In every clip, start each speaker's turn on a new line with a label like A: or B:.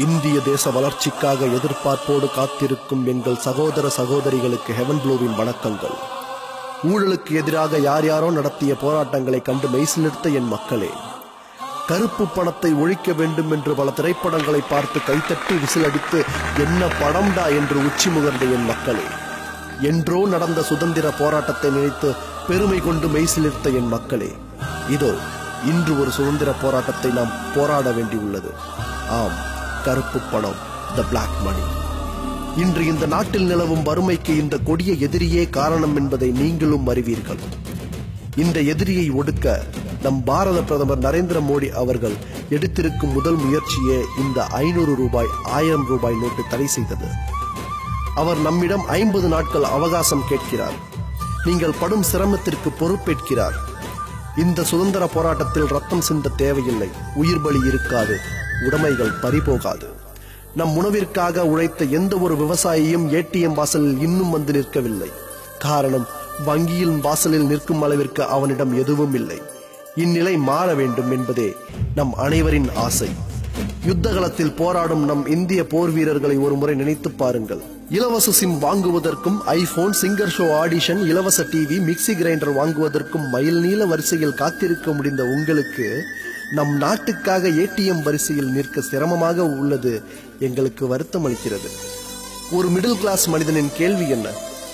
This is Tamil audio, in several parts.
A: இந்திய தேச வளர்ச்சிக்காக எதிர்பார்ப்போடு காத்திருக்கும் எங்கள் சகோதர சகோதரிகளுக்கு ஹெவன் ப்ளூவின் வணக்கங்கள். ஊழலுக்கு எதிராக யார் யாரோ நடத்திய போராட்டங்களை கண்டு மெய்சிலிர்த்த என் மக்களே, கருப்பு பணத்தை ஒழிக்க வேண்டும் என்று பல திரைப்படங்களை பார்த்து கைத்தட்டி விசிலடித்து என்ன படம்டா என்று உச்சி முகர்ந்த என் மக்களே, என்றோ நடந்த சுதந்திர போராட்டத்தை நினைத்து பெருமை கொண்டு மெய்சிலிர்த்த என் மக்களே, இதோ இன்று ஒரு சுதந்திர போராட்டத்தை நாம் போராட வேண்டியுள்ளது. ஆம், கருப்பு பணம், த பிளாக் மணி. இன்று இந்த நாட்டில் நிலவும் வறுமைக்கு இந்த கொடிய எதிரியே காரணம் என்பதை நீங்களும் அறிவீர்கள். இந்த எதிரியை ஒடுக்க நம் பாரத பிரதமர் நரேந்திர மோடி அவர்கள் எடுத்திருக்கும் முதல் முயற்சியே இந்த 500 ரூபாய் 1000 ரூபாய் நோட்டு தடை செய்தது. அவர் நம்மிடம் 50 நாட்கள் அவகாசம் கேட்கிறார். நீங்கள் படும் சிரமத்திற்கு பொறுப்பேற்கிறார். இந்த சுதந்திர போராட்டத்தில் ரத்தம் சிந்த தேவையில்லை, உயிர் பலி இருக்காது, உடைமைகள் பறிபோகாது. நம் உணவிற்காக உழைத்த எந்த ஒரு விவசாயியும் ஏடிஎம் வாசலில் இன்னும் வந்து நிற்கவில்லை. காரணம், வங்கியின் வாசலில் நிற்கும் அளவிற்கு அவனிடம் எதுவும் இல்லை. இந்நிலை மாற வேண்டும் என்பதே நம் அனைவரின் ஆசை. யுத்தகலத்தில் போராடும் நம் இந்திய போர் வீரர்களை ஒரு முறை நினைத்து பாருங்கள். இலவச சிம் வாங்குவதற்கும் ஐபோன், சிங்கர் ஷோ ஆடிஷன், இலவச டிவி, மிக்சி கிரைண்டர் வாங்குவதற்கும் மைல் நீள வரிசையில் காத்திருக்க முடிந்த உங்களுக்கு நம் நாட்டுக்காக ஏடிஎம் வரிசையில் நிற்க சிரமமாக உள்ளது எங்களுக்கு வருத்தம் அளிக்கிறது. ஒரு மிடில் கிளாஸ் மனிதனின் கேள்வி என்ன?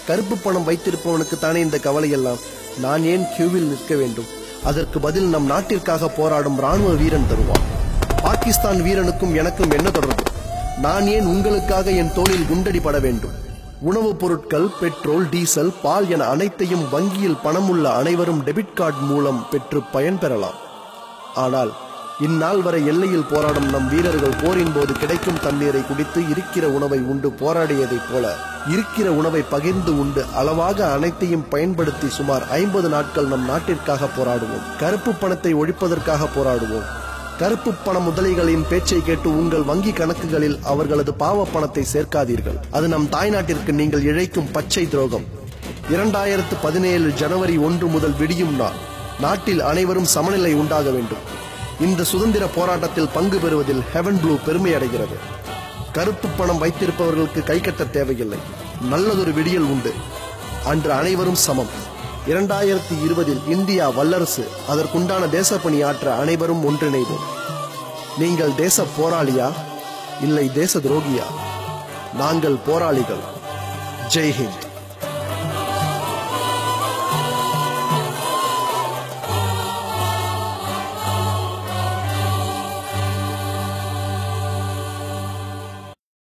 A: கருப்பு பணம் வைத்திருப்பவனுக்கு தானே இந்த கவலை எல்லாம். நான் ஏன் கியூவில் நிற்க வேண்டும்? அதற்கு பதில் நம் நாட்டிற்காக போராடும் ராணுவ வீரன் தருவான். பாகிஸ்தான் வீரனுக்கும் எனக்கும் என்ன தொடர்பு? நான் ஏன் உங்களுக்காக என் தோளில் குண்டடிபட வேண்டும்? உணவுப் பொருட்கள், பெட்ரோல், டீசல், பால் என அனைத்தையும் வங்கியில் பணம் உள்ள அனைவரும் டெபிட் கார்டு மூலம் பெற்று பயன்பெறலாம். ஆனால் இந்நாள் வரை எல்லையில் போராடும் நம் வீரர்கள் போரின் போது கிடைக்கும் தண்ணீரை குடித்து இருக்கிற உணவை உண்டு போராடியதைப் போல இருக்கிற உணவை பகிர்ந்து உண்டு அளவாக அனைத்தையும் பயன்படுத்தி சுமார் 50 நாட்கள் நம் நாட்டிற்காக போராடுவோம். கருப்பு பணத்தை ஒழிப்பதற்காக போராடுவோம். கருப்பு பண முதலைகளின் பேச்சை கேட்டு உங்கள் வங்கி கணக்குகளில் அவர்களது பாவ பணத்தை சேர்க்காதீர்கள். அது நம் தாய்நாட்டிற்கு நீங்கள் இழைக்கும் பச்சை துரோகம். 2017 ஜனவரி 1 முதல் விடியும் நாள். நாட்டில் அனைவரும் சமநிலை உண்டாக வேண்டும். இந்த சுதந்திர போராட்டத்தில் பங்கு பெறுவதில் ஹெவன் ப்ளூ பெருமை அடைகிறது. கருப்பு பணம் வைத்திருப்பவர்களுக்கு கை கட்ட தேவையில்லை. நல்லதொரு விடியல் உண்டு. அன்று அனைவரும் சமம். 2020 இந்தியா வல்லரசு. அதற்குண்டான தேசப்பணி ஆற்ற அனைவரும் ஒன்றிணைவோம். நீங்கள் தேச போராளியா இல்லை தேச துரோகியா? நாங்கள் போராளிகள். ஜெய் ஹிந்த்.